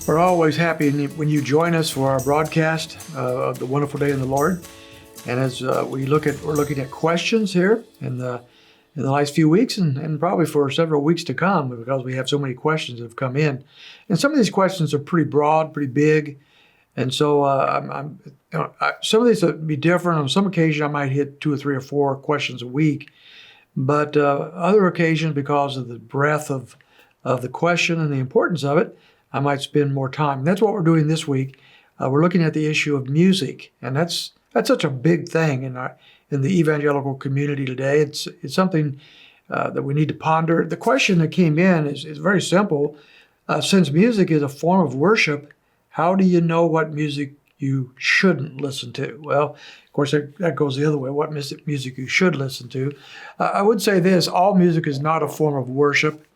We're always happy when you join us for our broadcast of the Wonderful Day in the Lord. And as we're looking at questions here in the last few weeks and probably for several weeks to come, because we have so many questions that have come in. And some of these questions are pretty broad, pretty big. And so some of these will be different. On some occasion, I might hit 2 or 3 or 4 questions a week. But other occasions, because of the breadth of the question and the importance of it, I might spend more time. And that's what we're doing this week. We're looking at the issue of music, and that's such a big thing in the evangelical community today. It's something that we need to ponder. The question that came in is very simple. Since music is a form of worship, how do you know what music you shouldn't listen to? Well, of course, that goes the other way. What music you should listen to? I would say this: all music is not a form of worship.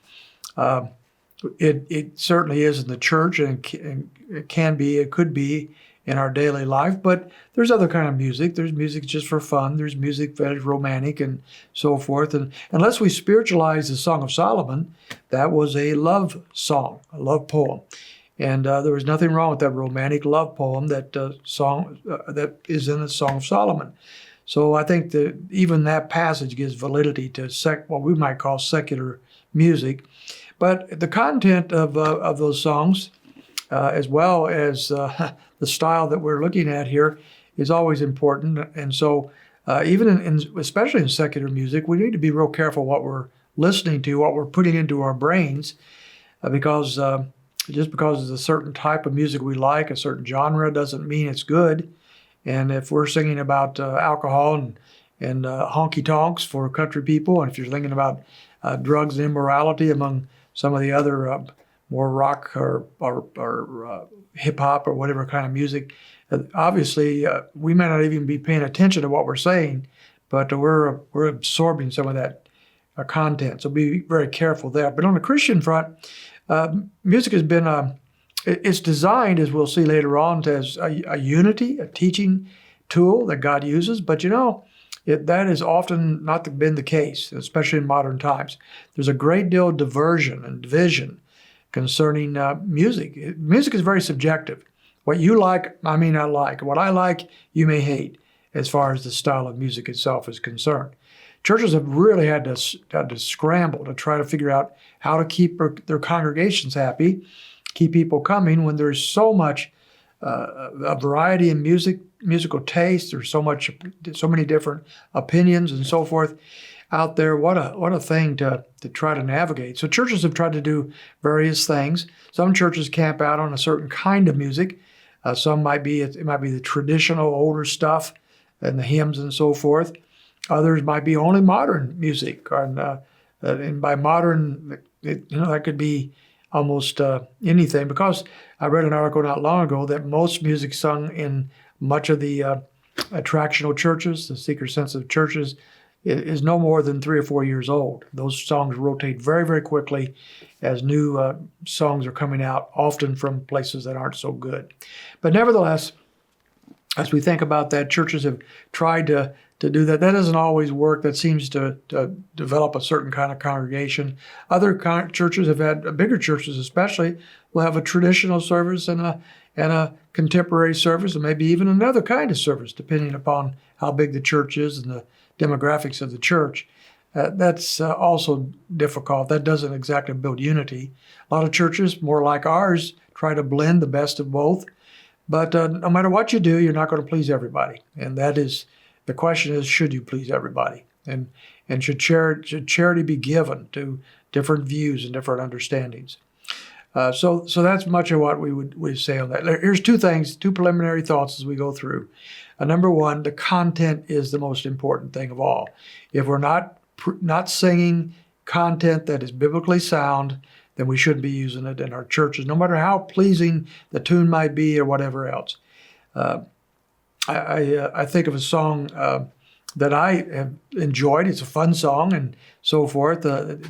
It certainly is in the church, and it could be in our daily life, but there's other kind of music. There's music just for fun. There's music that is romantic and so forth. And unless we spiritualize the Song of Solomon, that was a love song, a love poem. And there was nothing wrong with that romantic love poem, that song that is in the Song of Solomon. So I think that even that passage gives validity to what we might call secular music. But the content of those songs, as well as the style that we're looking at here, is always important. And so even especially in secular music, we need to be real careful what we're listening to, what we're putting into our brains, because just because it's a certain type of music we like, a certain genre, doesn't mean it's good. And if we're singing about alcohol and honky tonks for country people, and if you're thinking about drugs and immorality among some of the other more rock or hip hop or whatever kind of music, obviously we may not even be paying attention to what we're saying, but we're absorbing some of that content. So be very careful there. But on the Christian front, music has been it's designed, as we'll see later on, as a unity, a teaching tool that God uses. But that has often not been the case, especially in modern times. There's a great deal of diversion and division concerning music. Music is very subjective. What you like, I may not like. What I like, you may hate, as far as the style of music itself is concerned. Churches have really had to scramble to try to figure out how to keep their congregations happy, keep people coming when there's so much a variety in musical taste. There's so many different opinions and so forth out there. What a thing to try to navigate. So churches have tried to do various things. Some churches camp out on a certain kind of music. Some might be the traditional older stuff and the hymns and so forth. Others might be only modern music, and by modern, that could be almost anything. Because I read an article not long ago that most music sung in much of the attractional churches, the seeker-sensitive churches, is no more than 3 or 4 years old. Those songs rotate very, very quickly as new songs are coming out, often from places that aren't so good. But nevertheless, as we think about that, churches have tried to do that. That doesn't always work. That seems to develop a certain kind of congregation. Other churches have had, bigger churches especially, will have a traditional service and a contemporary service, and maybe even another kind of service, depending upon how big the church is and the demographics of the church. That's also difficult. That doesn't exactly build unity. A lot of churches, more like ours, try to blend the best of both. But no matter what you do, you're not going to please everybody. And the question is, should you please everybody? And should charity be given to different views and different understandings? So that's much of what we would say on that. Here's 2 preliminary thoughts as we go through. Number 1, the content is the most important thing of all. If we're not singing content that is biblically sound, then we shouldn't be using it in our churches, no matter how pleasing the tune might be or whatever else. I think of a song that I have enjoyed. It's a fun song and so forth.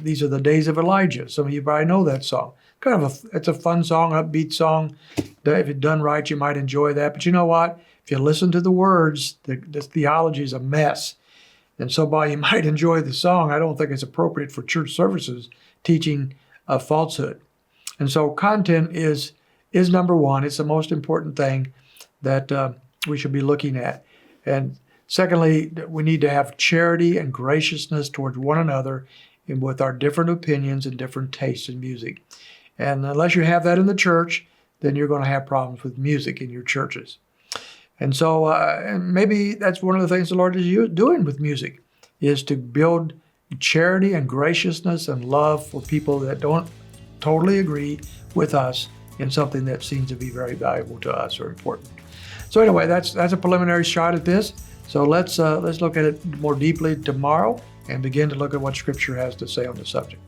These are the days of Elijah. Some of you probably know that song. It's a fun song, upbeat song. If it's done right, you might enjoy that. But you know what? If you listen to the words, the theology is a mess. And so while you might enjoy the song, I don't think it's appropriate for church services teaching a falsehood. And so content is is number one. It's the most important thing that we should be looking at. And secondly, we need to have charity and graciousness towards one another and with our different opinions and different tastes in music. And unless you have that in the church, then you're going to have problems with music in your churches. And so and maybe that's one of the things the Lord is doing with music, is to build charity and graciousness and love for people that don't totally agree with us in something that seems to be very valuable to us or important. So anyway, that's a preliminary shot at this. So let's look at it more deeply tomorrow and begin to look at what Scripture has to say on the subject.